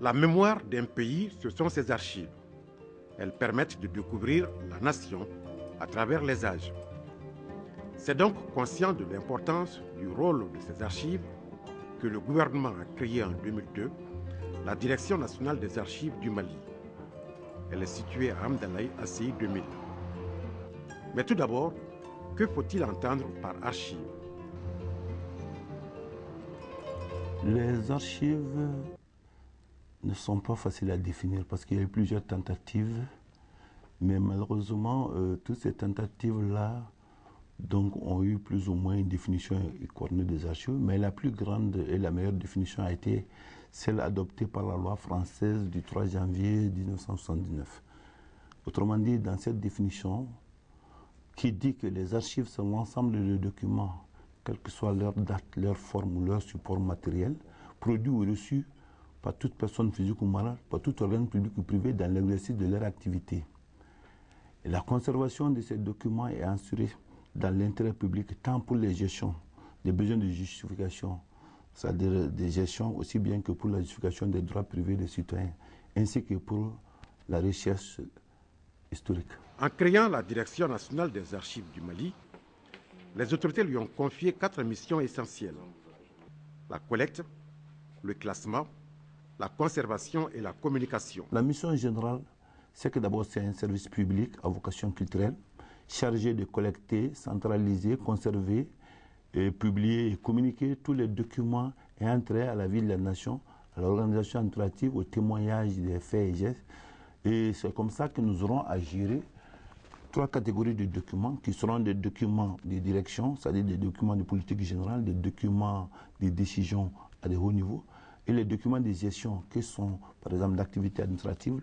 La mémoire d'un pays, ce sont ses archives. Elles permettent de découvrir la nation à travers les âges. C'est donc conscient de l'importance du rôle de ces archives que le gouvernement a créé en 2002 la Direction nationale des archives du Mali. Elle est située à Hamdalaï, ACI 2000. Mais tout d'abord, que faut-il entendre par archives? Les archives ne sont pas faciles à définir parce qu'il y a eu plusieurs tentatives, mais malheureusement, toutes ces tentatives-là ont eu plus ou moins une définition écornée des archives, mais la plus grande et la meilleure définition a été celle adoptée par la loi française du 3 janvier 1979. Autrement dit, dans cette définition, qui dit que les archives sont l'ensemble des documents, quelle que soit leur date, leur forme ou leur support matériel, produits ou reçus par toute personne physique ou morale, par tout organe public ou privé dans l'exercice de leur activité. Et la conservation de ces documents est assurée dans l'intérêt public, tant pour les gestions, des besoins de justification, c'est-à-dire des gestions aussi bien que pour la justification des droits privés des citoyens, ainsi que pour la recherche historique. En créant la Direction nationale des archives du Mali, les autorités lui ont confié 4 missions essentielles: la collecte, le classement, la conservation et la communication. La mission générale, c'est que d'abord c'est un service public à vocation culturelle, chargé de collecter, centraliser, conserver, publier et communiquer tous les documents ayant trait à la vie de la nation, à l'organisation administrative, au témoignage des faits et gestes. Et c'est comme ça que nous aurons à gérer 3 catégories de documents qui seront des documents de direction, c'est-à-dire des documents de politique générale, des documents de décision à de hauts niveaux, et les documents de gestion qui sont, par exemple, l'activité administrative,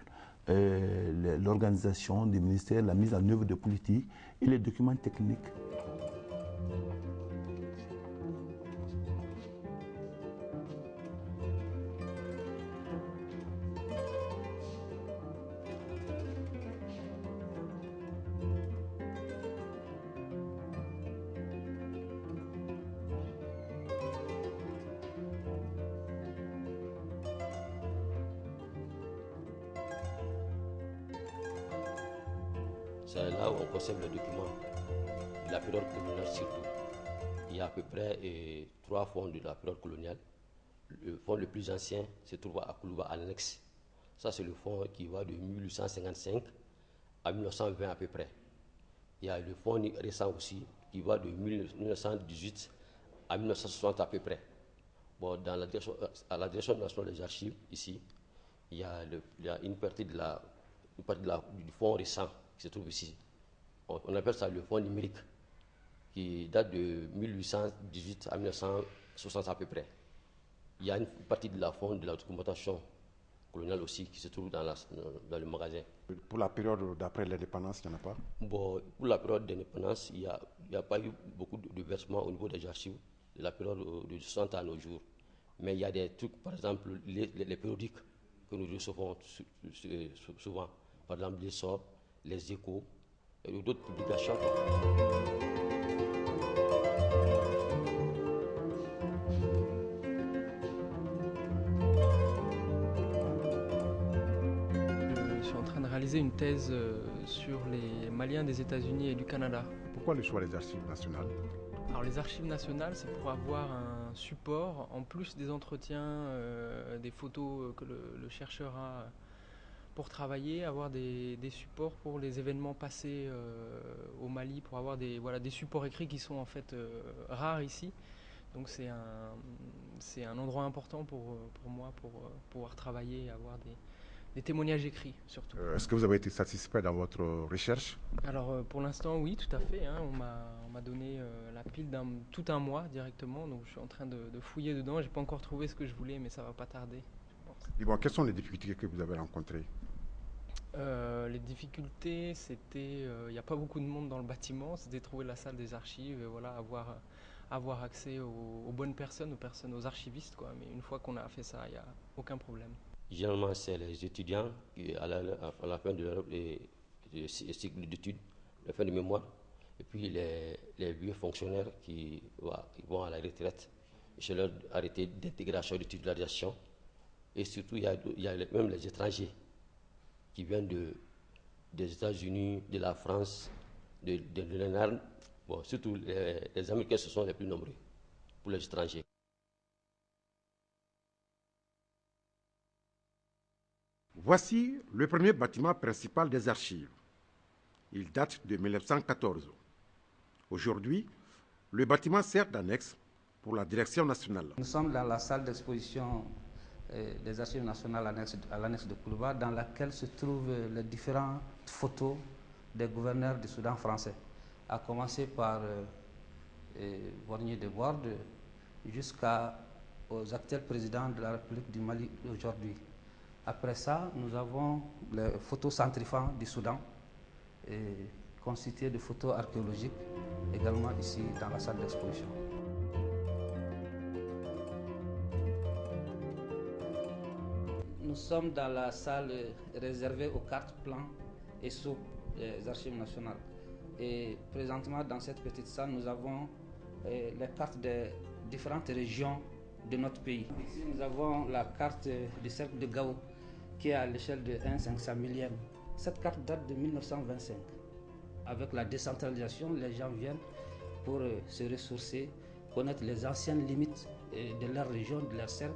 l'organisation des ministères, la mise en œuvre de politiques et les documents techniques. C'est là où on conserve les documents de la période coloniale surtout. Il y a à peu près 3 fonds de la période coloniale. Le fonds le plus ancien se trouve à Koulouba, à l'annexe. Ça, c'est le fonds qui va de 1855 à 1920 à peu près. Il y a le fonds récent aussi qui va de 1918 à 1960 à peu près. Bon, à la direction nationale des archives, ici, il y a une partie du fonds récent qui se trouve ici. On appelle ça le fonds numérique, qui date de 1818 à 1960 à peu près. Il y a une partie de la fonds de la documentation coloniale aussi qui se trouve dans le magasin. Pour la période d'après l'indépendance, il n'y en a pas? Bon, pour la période d'indépendance, il n'y a pas eu beaucoup de versements au niveau des archives de la période de 60 à nos jours. Mais il y a des trucs, par exemple, les périodiques que nous recevons souvent. Par exemple, les sorts, les échos et d'autres publications. Je suis en train de réaliser une thèse sur les Maliens des États-Unis et du Canada. Pourquoi le choix des archives nationales? Alors les archives nationales, c'est pour avoir un support, en plus des entretiens, des photos que le chercheur a pour travailler, avoir des supports pour les événements passés au Mali, pour avoir des supports écrits qui sont en fait rares ici. Donc c'est un endroit important pour moi pour pouvoir travailler et avoir des témoignages écrits surtout. Est-ce que vous avez été satisfait dans votre recherche? Alors pour l'instant oui, tout à fait, hein. On m'a donné la pile tout un mois directement, donc je suis en train de fouiller dedans. J'ai pas encore trouvé ce que je voulais, mais ça va pas tarder, je pense. Et bon, quelles sont les difficultés que vous avez rencontrées? Les difficultés, c'était, il n'y a pas beaucoup de monde dans le bâtiment, c'était trouver la salle des archives et voilà, avoir accès aux bonnes personnes, aux archivistes, quoi. Mais une fois qu'on a fait ça, il n'y a aucun problème. Généralement, c'est les étudiants qui, à la fin de leur cycle d'études, la fin de mémoire, et puis les vieux fonctionnaires qui vont à la retraite, chez leur arrêté d'intégration, de titularisation. Et surtout, il y a même les étrangers qui viennent des États-Unis, de la France, de l'Inde. Bon, surtout les Américains, ce sont les plus nombreux pour les étrangers. Voici le premier bâtiment principal des archives. Il date de 1914. Aujourd'hui, le bâtiment sert d'annexe pour la direction nationale. Nous sommes dans la salle d'exposition des archives nationales à l'annexe de Koulouba, dans laquelle se trouvent les différentes photos des gouverneurs du Soudan français, à commencer par Borgny de Borde jusqu'aux actuels présidents de la République du Mali aujourd'hui. Après ça, nous avons les photos centrifugales du Soudan, constituées de photos archéologiques, également ici dans la salle d'exposition. Nous sommes dans la salle réservée aux cartes, plans et sous des archives nationales. Et présentement, dans cette petite salle, nous avons les cartes des différentes régions de notre pays. Ici, nous avons la carte du cercle de Gao, qui est à l'échelle de 1/500 millième. Cette carte date de 1925. Avec la décentralisation, les gens viennent pour se ressourcer, connaître les anciennes limites de leur région, de leur cercle.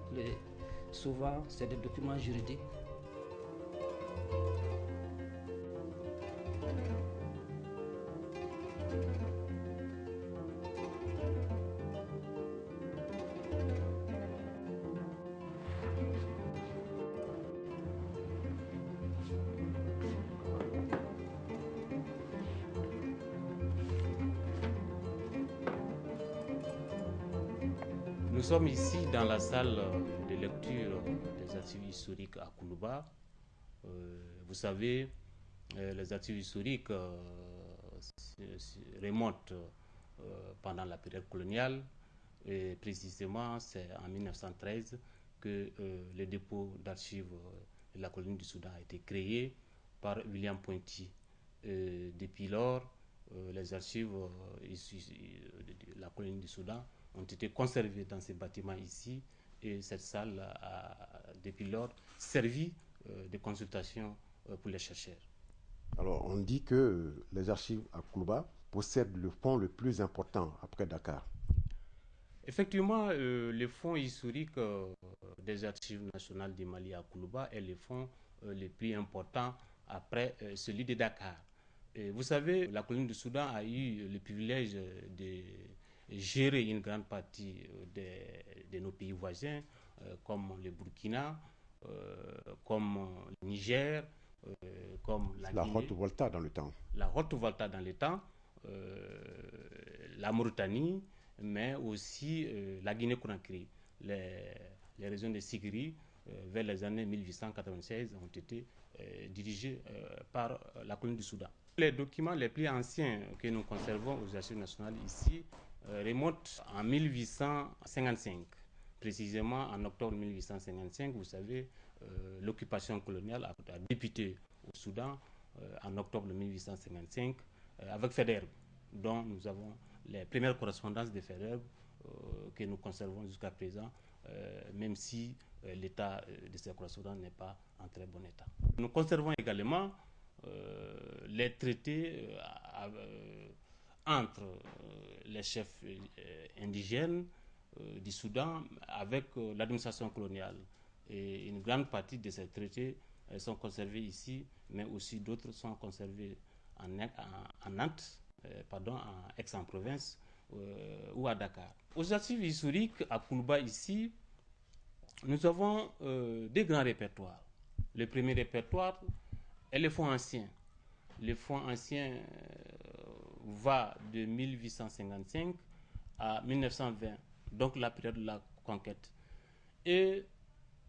Souvent, c'est des documents juridiques. Nous sommes ici dans la salle de lecture des archives historiques à Koulouba. Vous savez, les archives historiques remontent pendant la période coloniale, et précisément c'est en 1913 que le dépôt d'archives de la colonie du Soudan a été créé par William Pointy. Depuis lors, les archives de la colonie du Soudan ont été conservées dans ces bâtiments ici, et cette salle a depuis lors servi de consultation pour les chercheurs. Alors, on dit que les archives à Koulouba possèdent le fonds le plus important après Dakar. Effectivement, le fonds historique des archives nationales du Mali à Koulouba est le fonds le plus important après celui de Dakar. Et vous savez, la colonie du Soudan a eu le privilège de gérer une grande partie de nos pays voisins, comme le Burkina, comme le Niger, comme la Guinée. La Haute-Volta dans le temps. La Haute-Volta dans le temps, la Mauritanie, mais aussi la Guinée-Conakry. Les régions de Sigiri, vers les années 1896, ont été dirigées par la colonie du Soudan. Les documents les plus anciens que nous conservons aux archives nationales ici remontent en 1855. Précisément en octobre 1855, vous savez, l'occupation coloniale a débuté au Soudan en octobre 1855 avec Faidherbe, dont nous avons les premières correspondances de Faidherbe que nous conservons jusqu'à présent, même si l'état de ces correspondances n'est pas en très bon état. Nous conservons également les traités entre les chefs indigènes du Soudan avec l'administration coloniale. Et une grande partie de ces traités sont conservés ici, mais aussi d'autres sont conservés en Nantes, en Aix-en-Provence ou à Dakar. Aux archives historiques à Koulouba ici, nous avons des grands répertoires. Le premier répertoire est le fonds ancien. Le fonds ancien va de 1855 à 1920, donc la période de la conquête. Et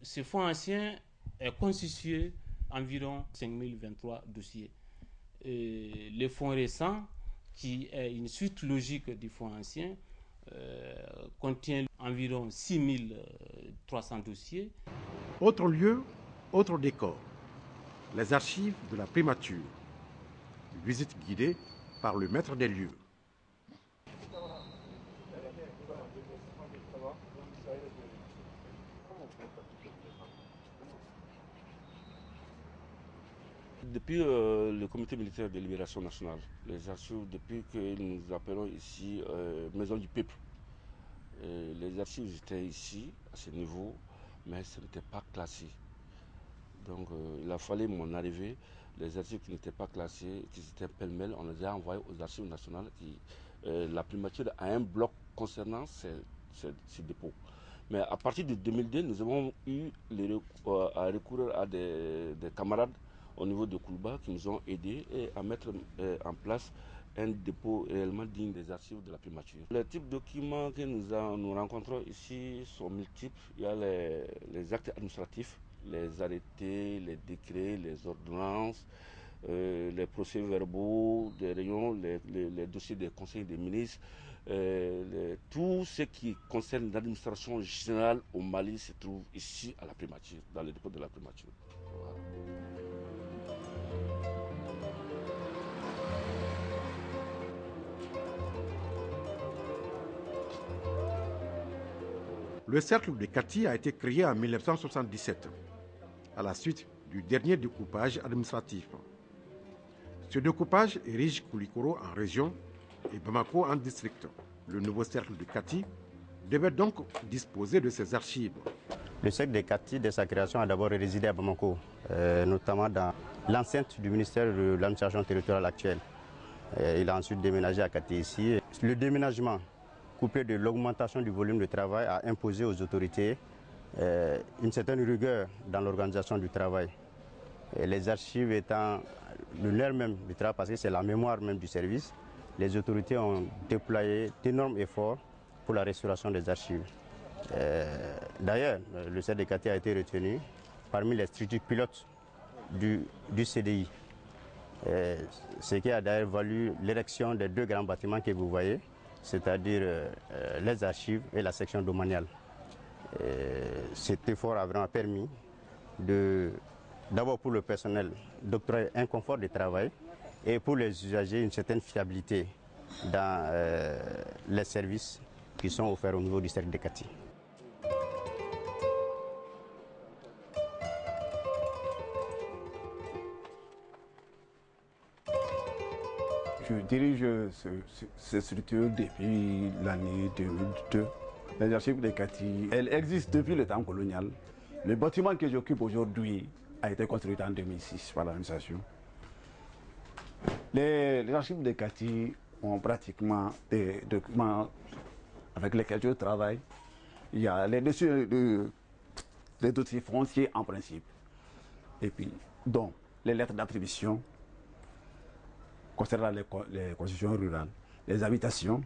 ce fonds ancien est constitué environ 5023 dossiers. Et le fonds récent, qui est une suite logique du fonds ancien, contient environ 6300 dossiers. Autre lieu, autre décor. Les archives de la primature. Visite guidée par le maître des lieux. depuis le comité militaire de libération nationale, les archives, depuis que nous appelons ici Maison du Peuple, les archives étaient ici, à ce niveau, mais ce n'était pas classé. Donc il a fallu mon arrivée, les archives qui n'étaient pas classées, qui étaient pêle-mêle, on les a envoyés aux archives nationales. La primature a un bloc concernant ces dépôts. Mais à partir de 2002, nous avons eu à recourir à des camarades au niveau de Koulouba qui nous ont aidés à mettre en place un dépôt réellement digne des archives de la primature. Les types de documents que nous rencontrons ici sont multiples. Il y a les actes administratifs, les arrêtés, les décrets, les ordonnances, les procès-verbaux des réunions, les dossiers des conseils des ministres. Tout ce qui concerne l'administration générale au Mali se trouve ici à la primature, dans le dépôt de la primature. Voilà. Le cercle de Kati a été créé en 1977, à la suite du dernier découpage administratif. Ce découpage érige Koulikoro en région et Bamako en district. Le nouveau cercle de Kati devait donc disposer de ses archives. Le cercle de Kati, dès sa création, a d'abord résidé à Bamako, notamment dans l'enceinte du ministère de l'administration territoriale actuelle. Il a ensuite déménagé à Kati ici. Le déménagement, couplé de l'augmentation du volume de travail, a imposé aux autorités une certaine rigueur dans l'organisation du travail. Et les archives étant le nerf même du travail, parce que c'est la mémoire même du service, les autorités ont déployé d'énormes efforts pour la restauration des archives. D'ailleurs, le cercle de Kati a été retenu parmi les structures pilotes du CDI. Ce qui a d'ailleurs valu l'érection des deux grands bâtiments que vous voyez, c'est-à-dire les archives et la section domaniale. Cet effort a vraiment permis d'abord pour le personnel d'octroyer un confort de travail et pour les usagers une certaine fiabilité dans les services qui sont offerts au niveau du cercle de Kati. Je dirige cette structure depuis l'année 2002. Les archives de Kati, elles existent depuis le temps colonial. Le bâtiment que j'occupe aujourd'hui a été construit en 2006 par l'administration. Les archives de Kati ont pratiquement des documents avec lesquels je travaille. Il y a les dossiers fonciers en principe, et puis dont les lettres d'attribution concernant les concessions rurales, les habitations,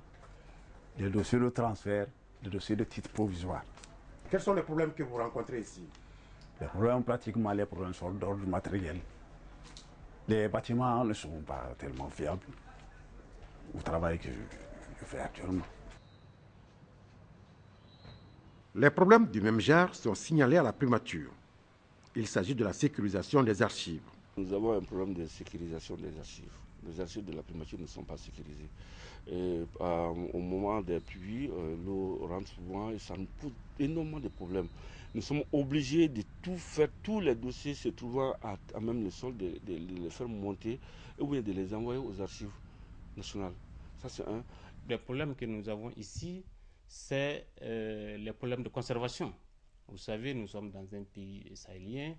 les dossiers de transfert, les dossiers de titres provisoires. Quels sont les problèmes que vous rencontrez ici? Les problèmes sont d'ordre matériel. Les bâtiments ne sont pas tellement fiables au travail que je fais actuellement. Les problèmes du même genre sont signalés à la primature. Il s'agit de la sécurisation des archives. Nous avons un problème de sécurisation des archives. Les archives de la primature ne sont pas sécurisées. Au moment des pluies, l'eau rentre souvent et ça nous pose énormément de problèmes. Nous sommes obligés de tout faire, tous les dossiers se trouvant à même le sol, de les faire monter ou bien de les envoyer aux archives nationales. Ça, c'est un. Les problèmes que nous avons ici, c'est les problèmes de conservation. Vous savez, nous sommes dans un pays sahélien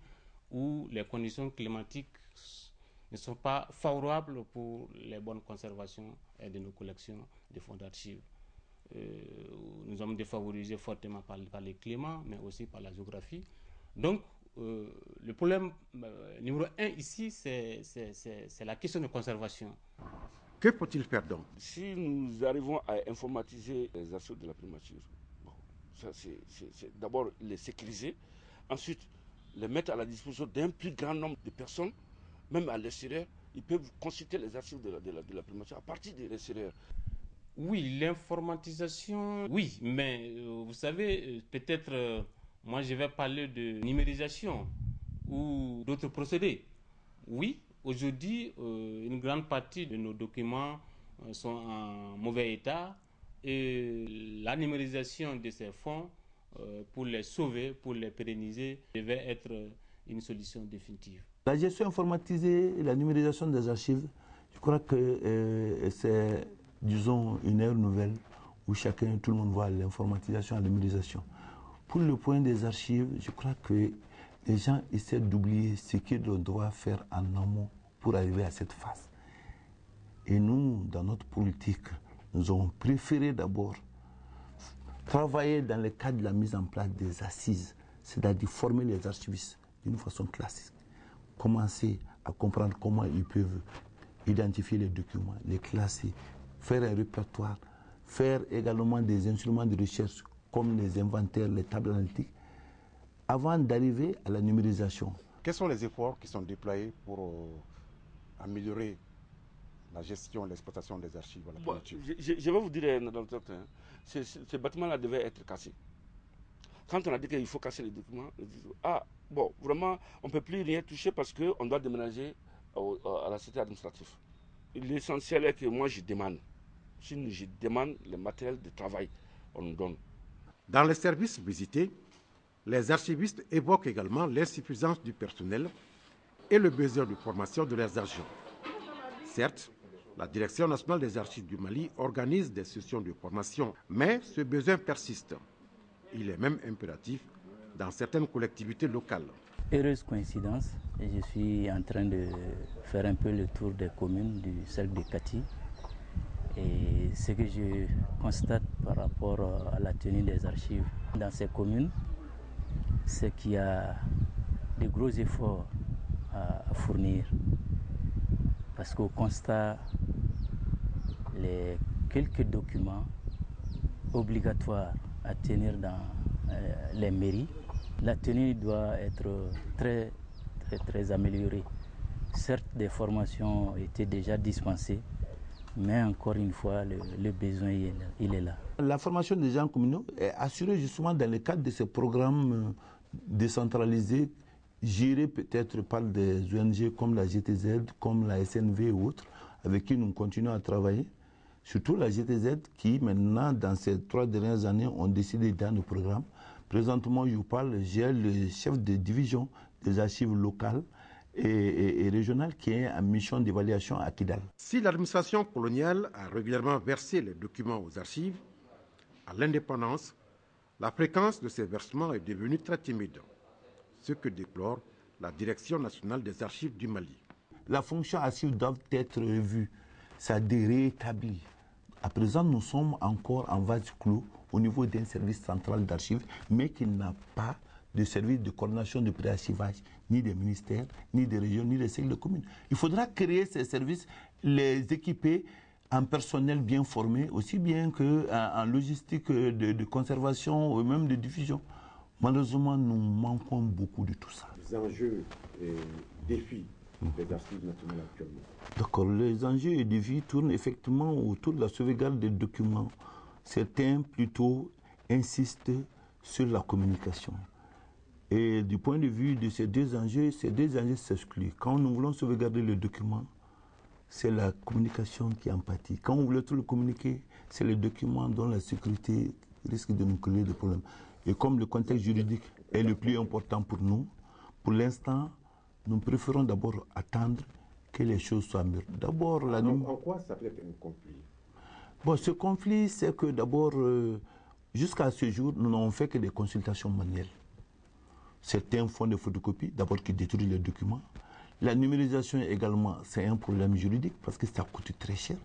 où les conditions climatiques ne sont pas favorables pour les bonnes conservations de nos collections de fonds d'archives. Nous sommes défavorisés fortement par le climat, mais aussi par la géographie. Donc, le problème numéro un ici, c'est la question de conservation. Que faut-il faire donc? Si nous arrivons à informatiser les archives de la primature, bon, c'est d'abord les sécuriser, ensuite les mettre à la disposition d'un plus grand nombre de personnes, même à l'extérieur, ils peuvent consulter les archives de la primature à partir de l'extérieur. Oui, l'informatisation, oui, mais vous savez, peut-être, moi je vais parler de numérisation ou d'autres procédés. Oui, aujourd'hui, une grande partie de nos documents sont en mauvais état et la numérisation de ces fonds, pour les sauver, pour les pérenniser, devait être une solution définitive. La gestion informatisée et la numérisation des archives, je crois que c'est, disons, une ère nouvelle où tout le monde voit l'informatisation et la numérisation. Pour le point des archives, je crois que les gens essaient d'oublier ce qu'ils doivent faire en amont pour arriver à cette phase. Et nous, dans notre politique, nous avons préféré d'abord travailler dans le cadre de la mise en place des assises, c'est-à-dire former les archivistes d'une façon classique. Commencer à comprendre comment ils peuvent identifier les documents, les classer, faire un répertoire, faire également des instruments de recherche comme les inventaires, les tables analytiques, avant d'arriver à la numérisation. Quels sont les efforts qui sont déployés pour améliorer la gestion, l'exploitation des archives à la politique? Je vais vous dire, ces bâtiments-là devaient être cassés. Quand on a dit qu'il faut casser les documents, on dit, vraiment, on ne peut plus rien toucher parce qu'on doit déménager à la cité administrative. L'essentiel est que moi, je demande. Si je demande le matériel de travail, on nous donne. Dans les services visités, les archivistes évoquent également l'insuffisance du personnel et le besoin de formation de leurs agents. Certes, la Direction nationale des archives du Mali organise des sessions de formation, mais ce besoin persiste. Il est même impératif dans certaines collectivités locales. Heureuse coïncidence, je suis en train de faire un peu le tour des communes du cercle de Kati. Et ce que je constate par rapport à la tenue des archives dans ces communes, c'est qu'il y a de gros efforts à fournir. Parce qu'au constat, les quelques documents obligatoires à tenir dans les mairies, la tenue doit être très améliorée. Certes, des formations étaient déjà dispensées, mais encore une fois, le besoin, il est là. La formation des gens communaux est assurée justement dans le cadre de ces programmes décentralisés, gérés peut-être par des ONG comme la GTZ, comme la SNV ou autres, avec qui nous continuons à travailler. Surtout la GTZ qui, maintenant, dans ces 3 dernières années, ont décidé dans nos programmes. Présentement, je vous parle, j'ai le chef de division des archives locales et régionales qui est en mission d'évaluation à Kidal. Si l'administration coloniale a régulièrement versé les documents aux archives, à l'indépendance, la fréquence de ces versements est devenue très timide, ce que déplore la Direction nationale des archives du Mali. La fonction archive doit être revue, c'est-à-dire rétablie. À présent, nous sommes encore en vase clos au niveau d'un service central d'archives, mais qui n'a pas de service de coordination de préarchivage, ni des ministères, ni des régions, ni des cercles de communes. Il faudra créer ces services, les équiper en personnel bien formé, aussi bien qu'en logistique de conservation ou même de diffusion. Malheureusement, nous manquons beaucoup de tout ça. Les enjeux et défis des archives nationales actuellement. D'accord, les enjeux et défis tournent effectivement autour de la sauvegarde des documents. Certains plutôt insistent sur la communication. Et du point de vue de ces deux enjeux s'excluent. Quand nous voulons sauvegarder le document, c'est la communication qui en pâtit. Quand on veut tout le communiquer, c'est le document dont la sécurité risque de nous créer des problèmes. Et comme le contexte juridique est le plus important pour nous, pour l'instant, nous préférons d'abord attendre que les choses soient mûres. D'abord, en quoi ça peut être un conflit? Bon, ce conflit, c'est que d'abord, jusqu'à ce jour, nous n'avons fait que des consultations manuelles. Certains font des photocopies, d'abord qui détruisent les documents. La numérisation également, c'est un problème juridique parce que ça coûte très cher.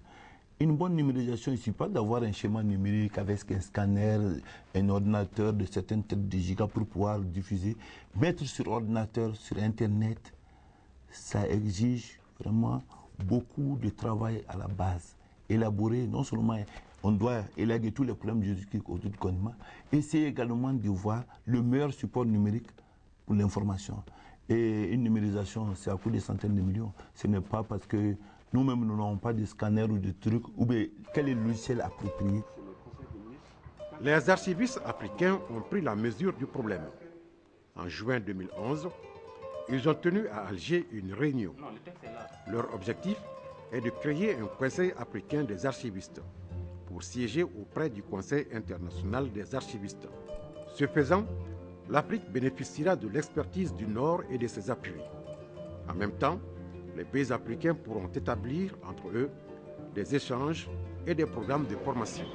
Une bonne numérisation, il ne suffit pas d'avoir un schéma numérique avec un scanner, un ordinateur de certaines têtes de gigas pour pouvoir diffuser. Mettre sur ordinateur, sur Internet, ça exige vraiment beaucoup de travail à la base. Élaborer, non seulement on doit élaguer tous les problèmes juridiques autour du commandement, essayer également de voir le meilleur support numérique pour l'information. Et une numérisation, c'est à coût de centaines de millions. Ce n'est pas parce que nous-mêmes, nous n'avons pas de scanner ou de trucs, ou bien quel est le logiciel approprié. Les archivistes africains ont pris la mesure du problème. En juin 2011, ils ont tenu à Alger une réunion. Leur objectif est de créer un conseil africain des archivistes pour siéger auprès du Conseil international des archivistes. Ce faisant, l'Afrique bénéficiera de l'expertise du Nord et de ses appuis. En même temps, les pays africains pourront établir entre eux des échanges et des programmes de formation.